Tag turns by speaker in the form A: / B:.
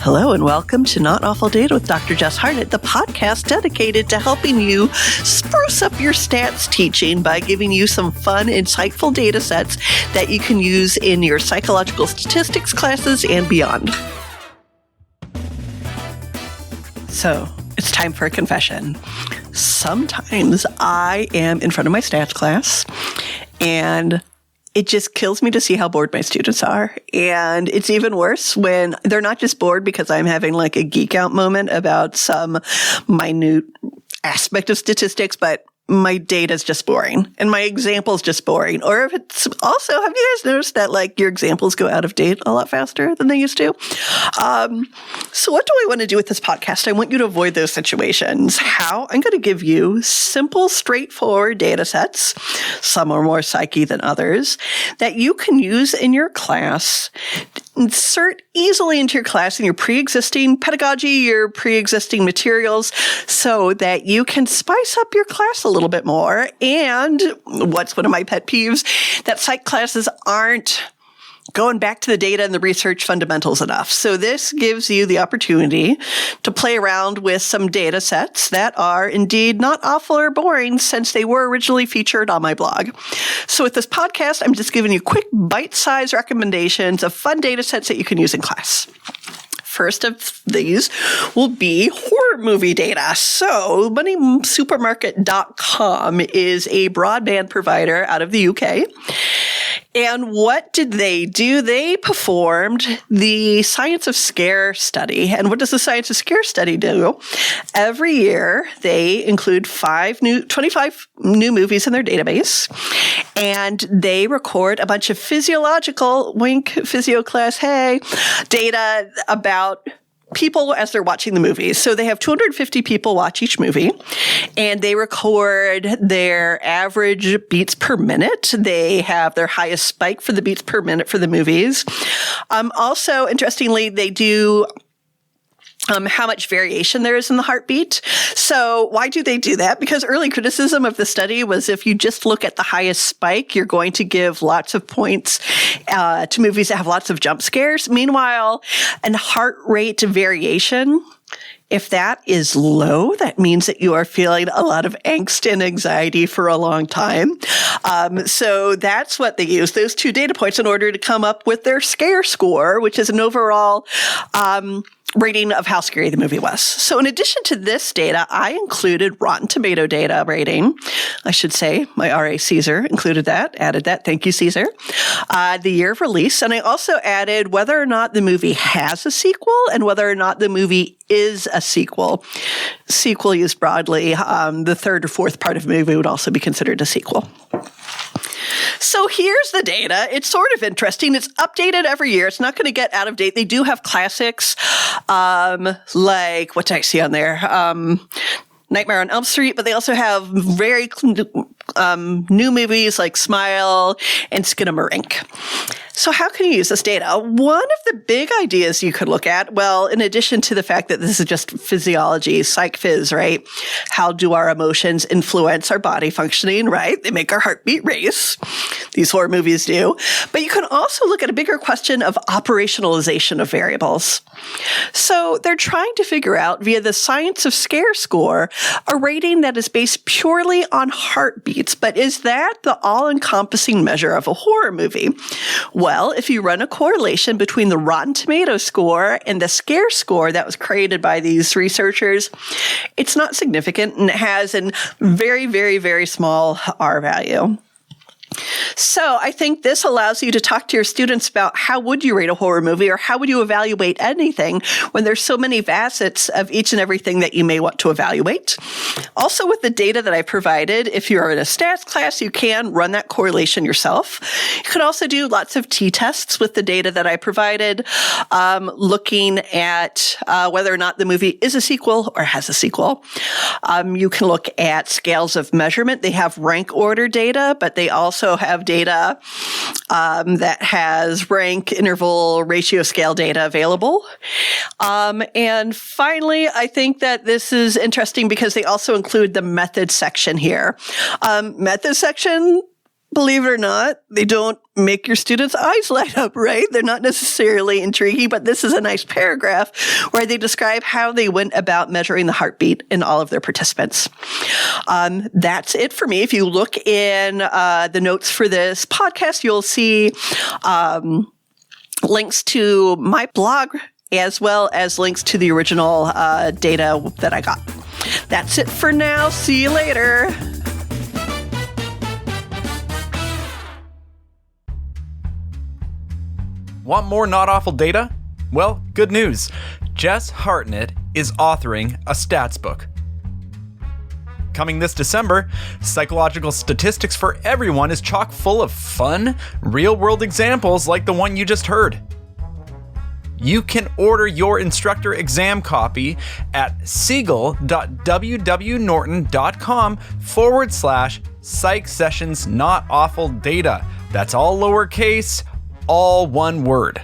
A: Hello and welcome to Not Awful Data with Dr. Jess Harnett, the podcast dedicated to helping you spruce up your stats teaching by giving you some fun, insightful data sets that you can use in your psychological statistics classes and beyond. So, it's time for a confession. Sometimes I am in front of my stats class and it just kills me to see how bored my students are. And it's even worse when they're not just bored because I'm having like a geek out moment about some minute aspect of statistics, but my data is just boring and my example is just boring. Or if it's also, have you guys noticed that like your examples go out of date a lot faster than they used to? So what do I want to do with this podcast? I want you to avoid those situations. How? I'm going to give you simple, straightforward data sets. Some are more psyche than others that you can use in your class. Insert easily into your class in your pre-existing pedagogy, your pre-existing materials, so that you can spice up your class a little bit more. And what's one of my pet peeves? That psych classes aren't going back to the data and the research fundamentals enough. So this gives you the opportunity to play around with some data sets that are indeed not awful or boring since they were originally featured on my blog. So with this podcast, I'm just giving you quick bite-sized recommendations of fun data sets that you can use in class. First of these will be horror movie data. So moneysupermarket.com is a broadband provider out of the UK. And what did they do? They performed the Science of Scare study. And what does the Science of Scare study do? Every year, they include 25 new movies in their database. And they record a bunch of physiological, wink, physio class, hey, data about people as they're watching the movies. So they have 250 people watch each movie, and they record their average beats per minute. They have their highest spike for the beats per minute for the movies. Also, interestingly, they do how much variation there is in the heartbeat. So why do they do that? Because early criticism of the study was if you just look at the highest spike, you're going to give lots of points to movies that have lots of jump scares. Meanwhile, an heart rate variation, if that is low, that means that you are feeling a lot of angst and anxiety for a long time. So that's what they use, those two data points, in order to come up with their scare score, which is an overall rating of how scary the movie was. So in addition to this data, I included Rotten Tomato data rating. I should say my RA Caesar included that, added that. Thank you, Caesar. The year of release. And I also added whether or not the movie has a sequel and whether or not the movie is a sequel. Sequel used broadly. The third or fourth part of a movie would also be considered a sequel. So here's the data. It's sort of interesting. It's updated every year. It's not going to get out of date. They do have classics, like what did I see on there? Nightmare on Elm Street, but they also have very new movies like Smile and Skinamarink. So how can you use this data? One of the big ideas you could look at, well, in addition to the fact that this is just physiology, psych phys, right? How do our emotions influence our body functioning, right? They make our heartbeat race. These horror movies do. But you can also look at a bigger question of operationalization of variables. So they're trying to figure out via the Science of Scare score a rating that is based purely on heartbeats. But is that the all-encompassing measure of a horror movie? Well, if you run a correlation between the Rotten Tomato score and the scare score that was created by these researchers, it's not significant and it has a very, very, very small R value. So I think this allows you to talk to your students about how would you rate a horror movie or how would you evaluate anything when there's so many facets of each and everything that you may want to evaluate. Also, with the data that I provided, if you're in a stats class, you can run that correlation yourself. You can also do lots of t-tests with the data that I provided, looking at whether or not the movie is a sequel or has a sequel. You can look at scales of measurement. They have rank order data, but they also have data that has rank, interval, ratio scale data available. And finally, I think that this is interesting because they also include the method section here. Method section believe it or not, they don't make your students' eyes light up, right? They're not necessarily intriguing, but this is a nice paragraph where they describe how they went about measuring the heartbeat in all of their participants. That's it for me. If you look in the notes for this podcast, you'll see links to my blog as well as links to the original data that I got. That's it for now. See you later.
B: Want more Not Awful data? Well, good news. Jess Hartnett is authoring a stats book. Coming this December, Psychological Statistics for Everyone is chock full of fun, real-world examples like the one you just heard. You can order your instructor exam copy at siegel.wwnorton.com/psych sessions not awful data. That's all lowercase, all one word.